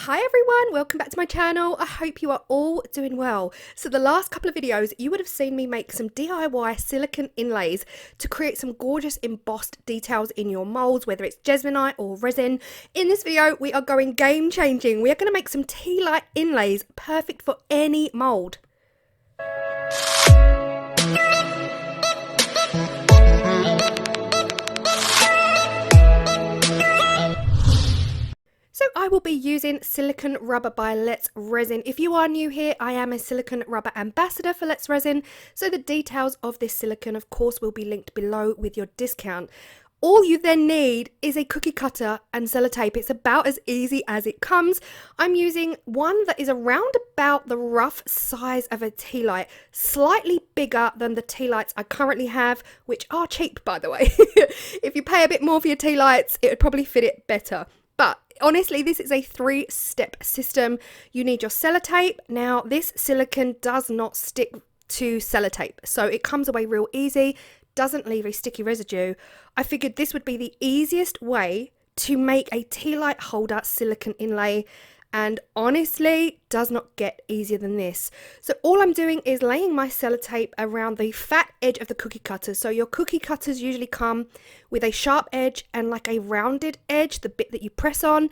Hi everyone, welcome back to my channel. I hope you are all doing well. So the last couple of videos you would have seen me make some DIY silicone inlays to create some gorgeous embossed details in your molds, whether it's Jesmonite or resin. In this video we are going game changing. We are going to make some Tealight inlays perfect for any mold. So I will be using silicone rubber by Let's Resin. If you are new here, I am a silicone rubber ambassador for Let's Resin. So the details of this silicone, of course, will be linked below with your discount. All you then need is a cookie cutter and sellotape. It's about as easy as it comes. I'm using one that is around about the rough size of a tea light, slightly bigger than the tea lights I currently have, which are cheap, by the way. If you pay a bit more for your tea lights, it would probably fit it better. But honestly, this is a 3-step system. You need your sellotape. Now, this silicone does not stick to sellotape, so it comes away real easy, doesn't leave a sticky residue. I figured this would be the easiest way to make a tea light holder silicone inlay, and honestly does not get easier than this. So all I'm doing is laying my sellotape around the fat edge of the cookie cutter. So your cookie cutters usually come with a sharp edge and like a rounded edge, the bit that you press on.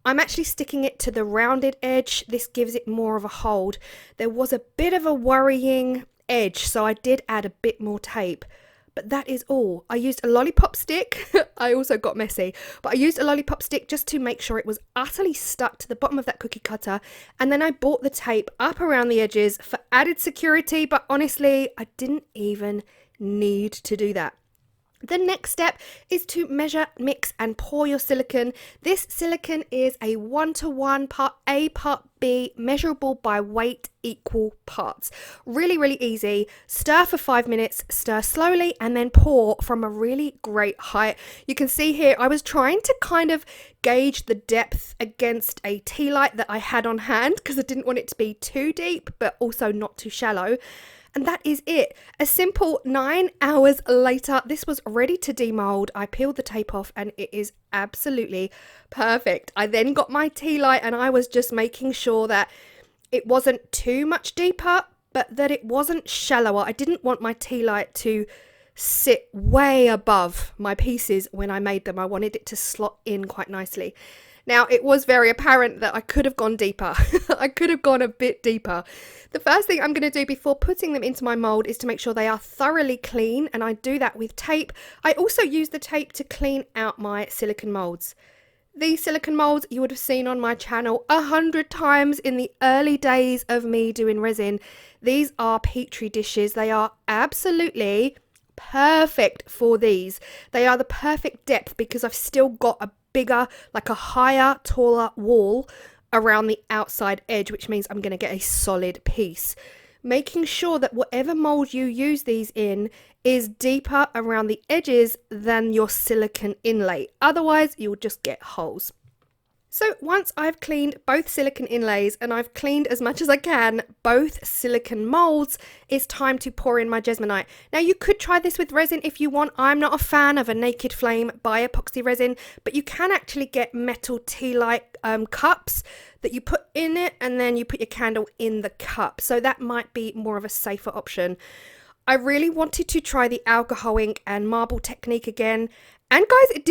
I'm actually sticking it to the rounded edge. This gives it more of a hold. There was a bit of a worrying edge, so I did add a bit more tape. But that is all. I used a lollipop stick. I also got messy, but I used a lollipop stick just to make sure it was utterly stuck to the bottom of that cookie cutter. And then I brought the tape up around the edges for added security, but honestly, I didn't even need to do that. The next step is to measure, mix and pour your silicone. This silicone is a 1:1 part A, part B, measurable by weight, equal parts. Really, really easy. Stir for 5 minutes, stir slowly, and then pour from a really great height. You can see here, I was trying to kind of gauge the depth against a tea light that I had on hand because I didn't want it to be too deep, but also not too shallow. And that is it. A simple 9 hours later, this was ready to demold. I peeled the tape off and it is absolutely perfect. I then got my tea light and I was just making sure that it wasn't too much deeper, but that it wasn't shallower. I didn't want my tea light to sit way above my pieces when I made them. I wanted it to slot in quite nicely. Now, it was very apparent that I could have gone deeper. I could have gone a bit deeper. The first thing I'm going to do before putting them into my mold is to make sure they are thoroughly clean, and I do that with tape. I also use the tape to clean out my silicone molds. These silicone molds you would have seen on my channel 100 times in the early days of me doing resin. These are petri dishes. They are absolutely perfect for these. They are the perfect depth because I've still got a bigger, like a higher, taller wall around the outside edge, which means I'm going to get a solid piece. Making sure that whatever mold you use these in is deeper around the edges than your silicone inlay. Otherwise, you'll just get holes. So once I've cleaned both silicone inlays and I've cleaned as much as I can both silicone molds, it's time to pour in my Jesmonite. Now you could try this with resin if you want. I'm not a fan of a naked flame by epoxy resin, but you can actually get metal tea light cups that you put in it and then you put your candle in the cup. So that might be more of a safer option. I really wanted to try the alcohol ink and marble technique again. And guys, it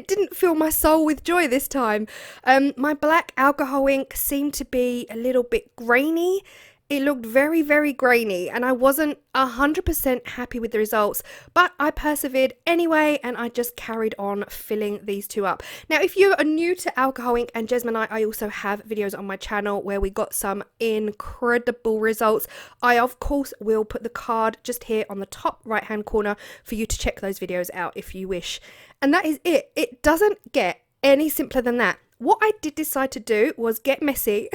didn't fill my soul with joy this time. My black alcohol ink seemed to be a little bit grainy. It looked very, very grainy and I wasn't 100% happy with the results, but I persevered anyway and I just carried on filling these two up. Now, if you are new to alcohol ink and Jesmonite, I also have videos on my channel where we got some incredible results. I, of course, will put the card just here on the top right-hand corner for you to check those videos out if you wish. And that is it. It doesn't get any simpler than that. What I did decide to do was get messy.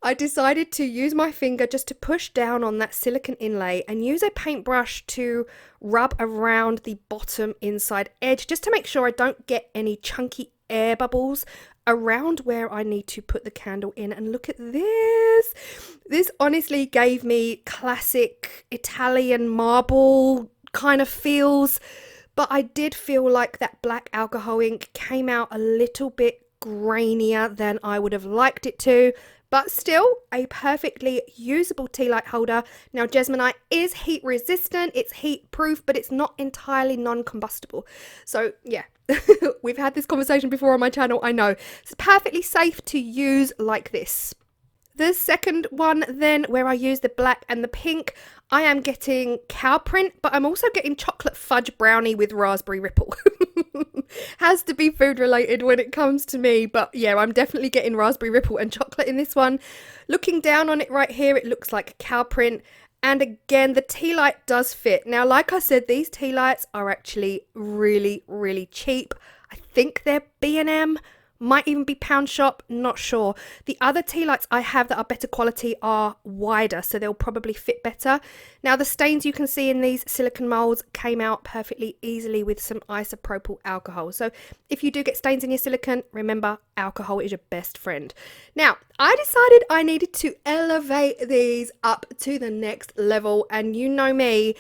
I decided to use my finger just to push down on that silicone inlay and use a paintbrush to rub around the bottom inside edge just to make sure I don't get any chunky air bubbles around where I need to put the candle in. And look at this. This honestly gave me classic Italian marble kind of feels, but I did feel like that black alcohol ink came out a little bit grainier than I would have liked it to, but still a perfectly usable tea light holder. Now, Jesmonite is heat resistant, it's heat proof, but it's not entirely non-combustible. So yeah, we've had this conversation before on my channel, I know. It's perfectly safe to use like this. The second one then, where I use the black and the pink, I am getting cow print, but I'm also getting chocolate fudge brownie with raspberry ripple. Has to be food related when it comes to me, but yeah, I'm definitely getting raspberry ripple and chocolate in this one. Looking down on it right here, it looks like cow print. And again, the tea light does fit. Now, like I said, these tea lights are actually really, really cheap. I think they're B&M. Might even be pound shop, not sure. The other tea lights I have that are better quality are wider, so they'll probably fit better. Now, the stains you can see in these silicone molds came out perfectly easily with some isopropyl alcohol. So if you do get stains in your silicone, remember, alcohol is your best friend. Now, I decided I needed to elevate these up to the next level, and you know me.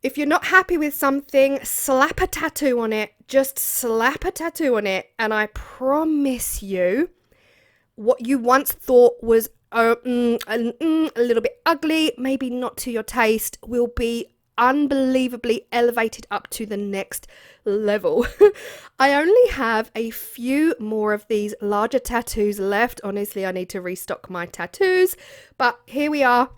If you're not happy with something, slap a tattoo on it. Just slap a tattoo on it. And I promise you, what you once thought was a little bit ugly, maybe not to your taste, will be unbelievably elevated up to the next level. I only have a few more of these larger tattoos left. Honestly, I need to restock my tattoos. But here we are.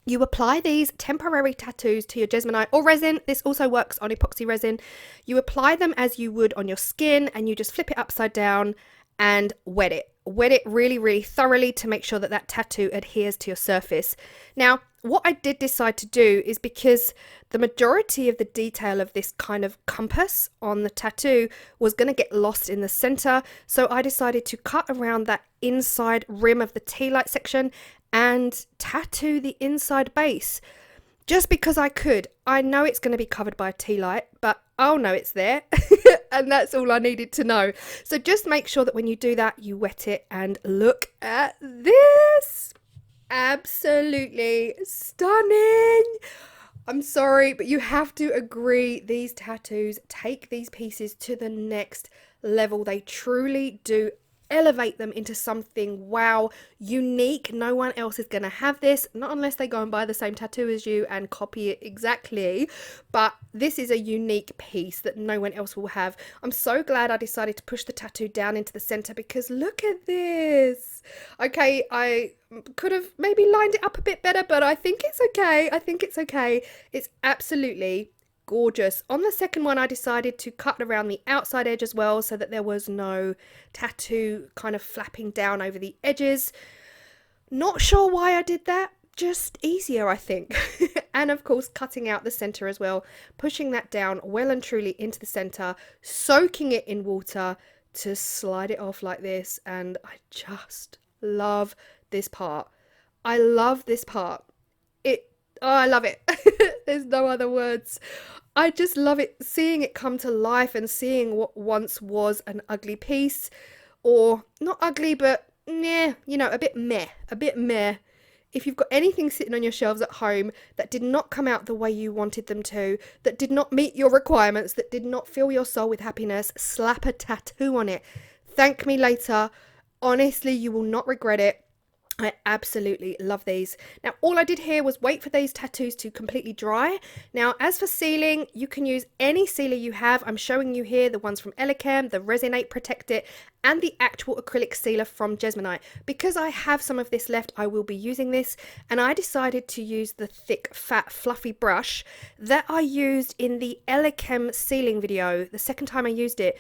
You apply these temporary tattoos to your Jesmonite or resin. This also works on epoxy resin. You apply them as you would on your skin, and you just flip it upside down and wet it. Wet it really, really thoroughly to make sure that that tattoo adheres to your surface. Now, what I did decide to do is, because the majority of the detail of this kind of compass on the tattoo was going to get lost in the center, so I decided to cut around that inside rim of the tea light section and tattoo the inside base. Just because I could. I know it's going to be covered by a tea light, but I'll know it's there. And that's all I needed to know. So just make sure that when you do that, you wet it, and look at this. Absolutely stunning. I'm sorry, but you have to agree, these tattoos take these pieces to the next level. They truly do elevate them into something, wow, unique. No one else is going to have this, not unless they go and buy the same tattoo as you and copy it exactly. But this is a unique piece that no one else will have. I'm so glad I decided to push the tattoo down into the center, because look at this. Okay, I could have maybe lined it up a bit better, but I think it's okay. I think it's okay. It's absolutely gorgeous. On the second one, I decided to cut around the outside edge as well, so that there was no tattoo kind of flapping down over the edges. Not sure why I did that, just easier, I think. And of course, cutting out the center as well, pushing that down well and truly into the center, soaking it in water to slide it off like this. And I just love this part. I love this part. Oh, I love it. There's no other words. I just love it, seeing it come to life and seeing what once was an ugly piece, or not ugly, but yeah, you know, a bit meh. If you've got anything sitting on your shelves at home that did not come out the way you wanted them to, that did not meet your requirements, that did not fill your soul with happiness, slap a tattoo on it. Thank me later. Honestly, you will not regret it. I absolutely love these. Now, all I did here was wait for these tattoos to completely dry. Now, as for sealing, you can use any sealer you have. I'm showing you here the ones from Elechem, the Resin Protect It, and the actual acrylic sealer from Jesmonite. Because I have some of this left, I will be using this, and I decided to use the thick, fat, fluffy brush that I used in the Elechem sealing video, the second time I used it.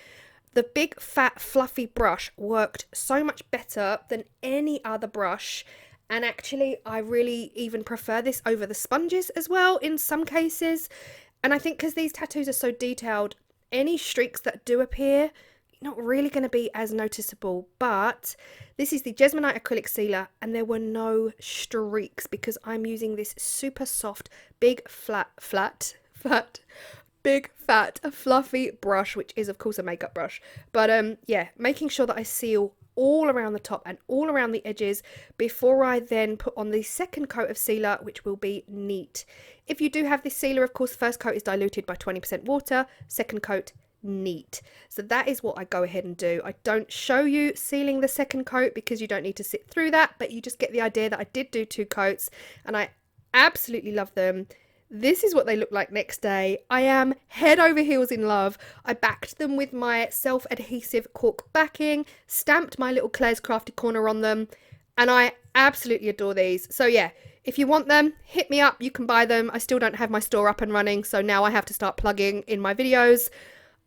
The big, fat, fluffy brush worked so much better than any other brush. And actually, I really even prefer this over the sponges as well in some cases. And I think because these tattoos are so detailed, any streaks that do appear, not really going to be as noticeable. But this is the Jesmonite Acrylic Sealer, and there were no streaks because I'm using this super soft, big, big fat fluffy brush, which is of course a makeup brush, but yeah, making sure that I seal all around the top and all around the edges before I then put on the second coat of sealer, which will be neat. If you do have this sealer, of course, first coat is diluted by 20% water, second coat neat. So that is what I go ahead and do. I don't show you sealing the second coat because you don't need to sit through that, but you just get the idea that I did do 2 coats and I absolutely love them. This is what they look like next day. I am head over heels in love. I backed them with my self-adhesive cork backing, stamped my little Claire's Crafted corner on them, and I absolutely adore these. So yeah, if you want them, hit me up. You can buy them. I still don't have my store up and running, so now I have to start plugging in my videos.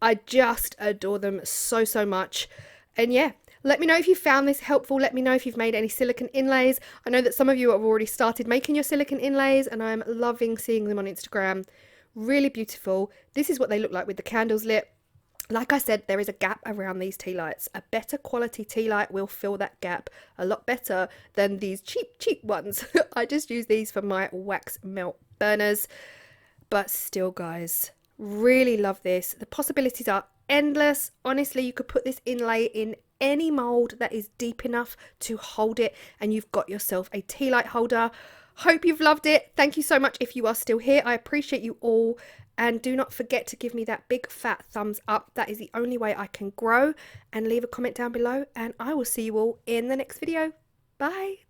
I just adore them so, so much. And yeah, let me know if you found this helpful. Let me know if you've made any silicone inlays. I know that some of you have already started making your silicone inlays, and I'm loving seeing them on Instagram. Really beautiful. This is what they look like with the candles lit. Like I said, there is a gap around these tea lights. A better quality tea light will fill that gap a lot better than these cheap ones. I just use these for my wax melt burners. But still, guys, really love this. The possibilities are endless. Honestly, you could put this inlay in any mould that is deep enough to hold it, and you've got yourself a tea light holder. Hope you've loved it. Thank you so much if you are still here. I appreciate you all. And do not forget to give me that big fat thumbs up. That is the only way I can grow. And leave a comment down below. And I will see you all in the next video. Bye.